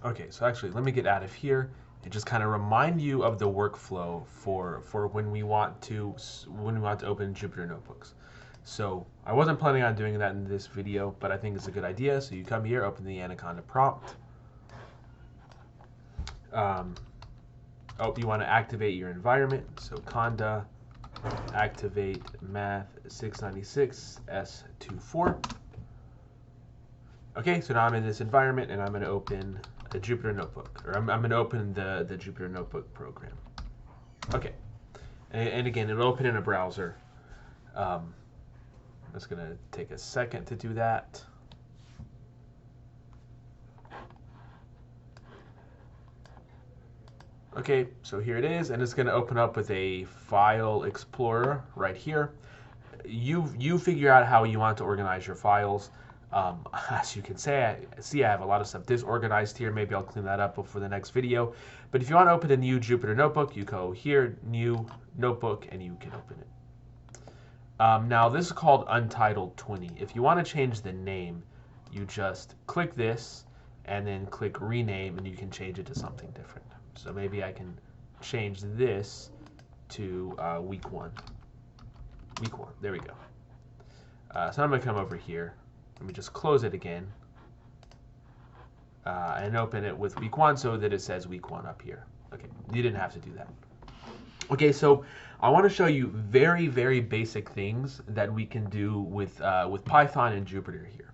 Okay, so actually, let me get out of here and just kind of remind you of the workflow for when we want to open Jupyter Notebooks. So I wasn't planning on doing that in this video, but I think it's a good idea. So you come here, open the Anaconda prompt. You want to activate your environment. So conda activate math 696 S24. Okay, so now I'm in this environment and I'm going to open a Jupyter Notebook, or I'm going to open the Jupyter Notebook program. Okay, and again, it'll open in a browser. It's going to take a second to do that. Okay, so here it is, and it's going to open up with a file explorer right here. You figure out how you want to organize your files. As you can see, I have a lot of stuff disorganized here. Maybe I'll clean that up before the next video. But if you want to open a new Jupyter Notebook, you go here, New Notebook, and you can open it. Now, this is called Untitled 20. If you want to change the name, you just click this, and then click Rename, and you can change it to something different. So maybe I can change this to week 1. Week 1, there we go. So I'm going to come over here. Let me just close it again and open it with week 1 so that it says week 1 up here. Okay, you didn't have to do that. Okay, so I want to show you very, very basic things that we can do with Python and Jupyter here.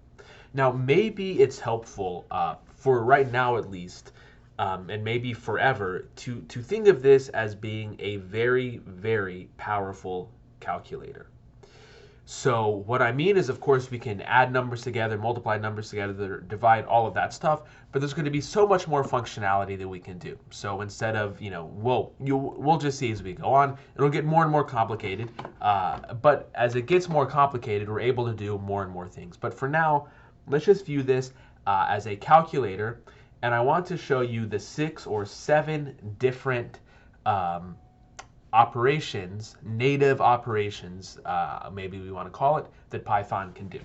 Now, maybe it's helpful for right now at least, and maybe forever, to think of this as being a very, very powerful calculator. So what I mean is, of course, we can add numbers together, multiply numbers together, divide, all of that stuff, but there's going to be so much more functionality that we can do. So instead of, we'll just see as we go on, it'll get more and more complicated, but as it gets more complicated, we're able to do more and more things. But for now, let's just view this as a calculator, and I want to show you the 6 or 7 different operations, native operations, maybe we want to call it, that Python can do.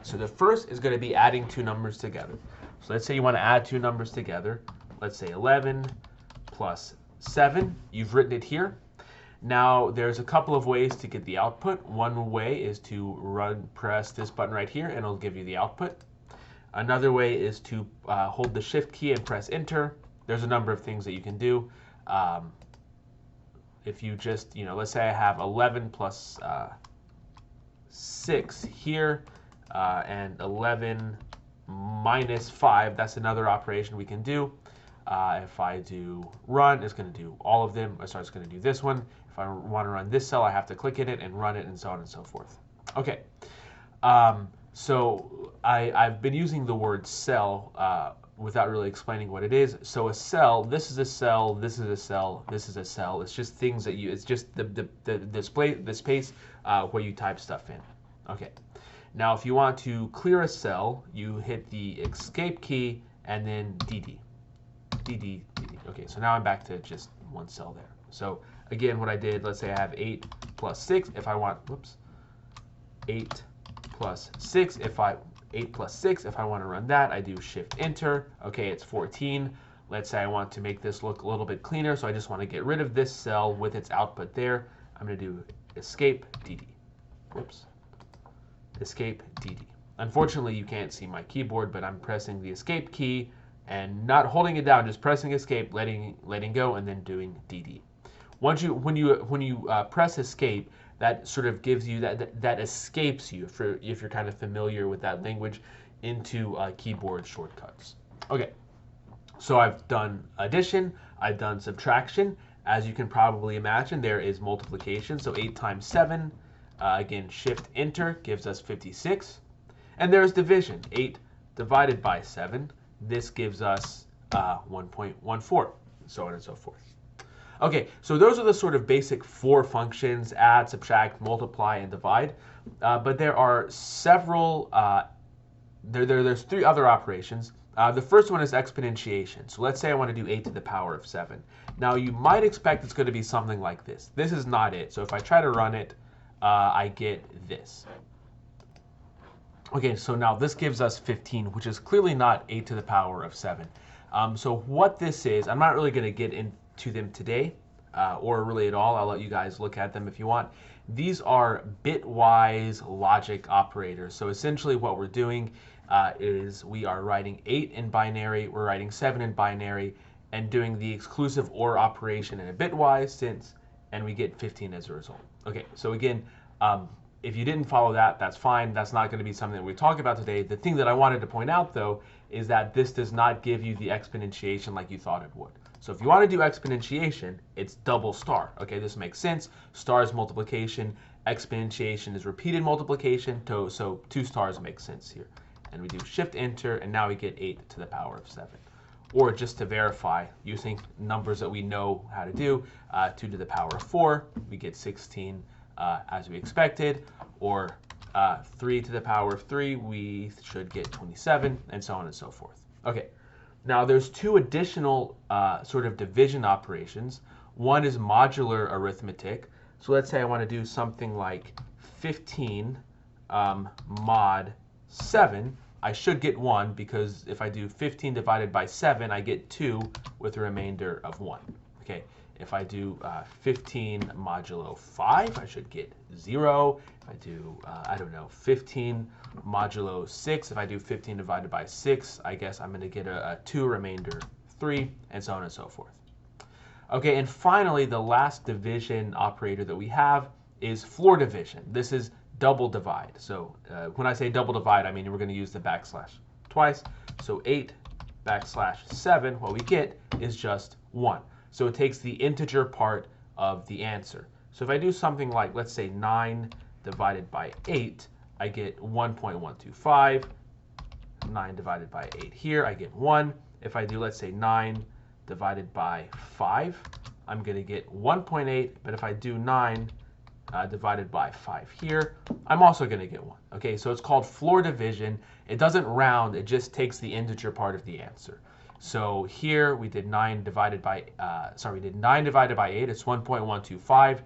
So the first is going to be adding 2 numbers together. So let's say you want to add 2 numbers together. Let's say 11 plus 7. You've written it here. Now there's a couple of ways to get the output. One way is to press this button right here, and it'll give you the output. Another way is to hold the Shift key and press Enter. There's a number of things that you can do. If you just, let's say I have 11 plus 6 here, and 11 minus 5, that's another operation we can do. If I do run, it's going to do all of them. Sorry, it's going to do this one. If I want to run this cell, I have to click in it and run it, and so on and so forth. Okay. So I've been using the word cell without really explaining what it is. So a cell, this is a cell, this is a cell, this is a cell. It's just things that it's just the space where you type stuff in. Okay. Now, if you want to clear a cell, you hit the escape key and then DD. DD, DD. Okay, so now I'm back to just one cell there. So again, what I did, let's say I have 8 plus 6. If I want, 8 plus 6. 8 plus 6, if I want to run that, I do Shift Enter. Okay, it's 14. Let's say I want to make this look a little bit cleaner, so I just want to get rid of this cell with its output there. I'm going to do Escape DD. Whoops. Escape DD. Unfortunately, you can't see my keyboard, but I'm pressing the Escape key and not holding it down, just pressing Escape, letting go, and then doing DD. When you press Escape, that sort of gives you that escapes you, if you're kind of familiar with that language, into keyboard shortcuts. Okay, so I've done addition, I've done subtraction. As you can probably imagine, there is multiplication. So 8 times 7, again, Shift Enter gives us 56. And there's division, 8 divided by 7. This gives us 1.14, so on and so forth. Okay, so those are the sort of basic 4 functions: add, subtract, multiply, and divide. But there are several, there's 3 other operations. The first one is exponentiation. So let's say I want to do 8 to the power of 7. Now you might expect it's going to be something like this. This is not it. So if I try to run it, I get this. Okay, so now this gives us 15, which is clearly not 8 to the power of 7. So what this is, I'm not really going to get into them today, or really at all. I'll let you guys look at them if you want. These are bitwise logic operators. So essentially what we're doing is we are writing 8 in binary, we're writing 7 in binary, and doing the exclusive OR operation in a bitwise sense, and we get 15 as a result. Okay, so again, if you didn't follow that, that's fine. That's not going to be something that we talk about today. The thing that I wanted to point out, though, is that this does not give you the exponentiation like you thought it would. So if you want to do exponentiation, it's double star. Okay, this makes sense. Star is multiplication. Exponentiation is repeated multiplication. So 2 stars makes sense here. And we do shift enter, and now we get 8 to the power of 7. Or just to verify, using numbers that we know how to do, 2 to the power of 4, we get 16 as we expected, or 3 to the power of 3, we should get 27, and so on and so forth. Okay, now there's 2 additional sort of division operations. One is modular arithmetic. So let's say I want to do something like 15 mod 7. I should get 1, because if I do 15 divided by 7, I get 2 with a remainder of 1. Okay. If I do 15 modulo 5, I should get 0. If I do, I don't know, 15 modulo 6, if I do 15 divided by 6, I guess I'm going to get a 2 remainder 3, and so on and so forth. Okay, and finally, the last division operator that we have is floor division. This is double divide. So when I say double divide, I mean we're going to use the backslash twice. So 8 backslash 7, what we get is just 1. So it takes the integer part of the answer. So if I do something like, let's say 9 divided by 8, I get 1.125. 9 divided by 8 here, I get 1. If I do, let's say 9 divided by 5, I'm going to get 1.8. But if I do 9 divided by 5 here, I'm also going to get 1. Okay, so it's called floor division. It doesn't round, it just takes the integer part of the answer. So here we did 9 divided by 8, it's 1.125.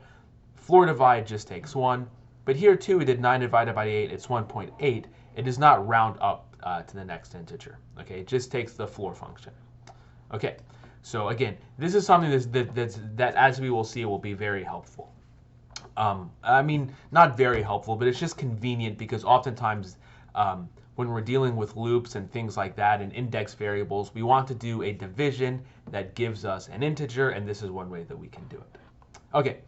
Floor divide just takes 1. But here too we did 9 divided by 8, it's 1.8. It does not round up to the next integer. Okay, it just takes the floor function. Okay, so again, this is something that as we will see will be very helpful. I mean, not very helpful, but it's just convenient, because oftentimes when we're dealing with loops and things like that and index variables, we want to do a division that gives us an integer, and this is one way that we can do it. Okay,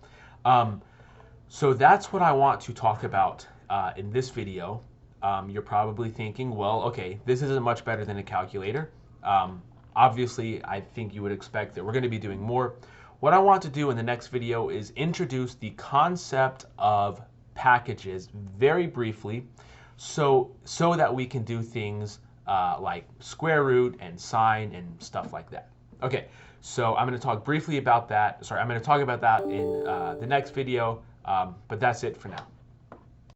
so that's what I want to talk about in this video. You're probably thinking, well, okay, this isn't much better than a calculator. Obviously, I think you would expect that we're going to be doing more. What I want to do in the next video is introduce the concept of packages very briefly, so that we can do things like square root and sine and stuff like that. Okay, so I'm going to talk briefly about that. Sorry, I'm going to talk about that in the next video, but that's it for now.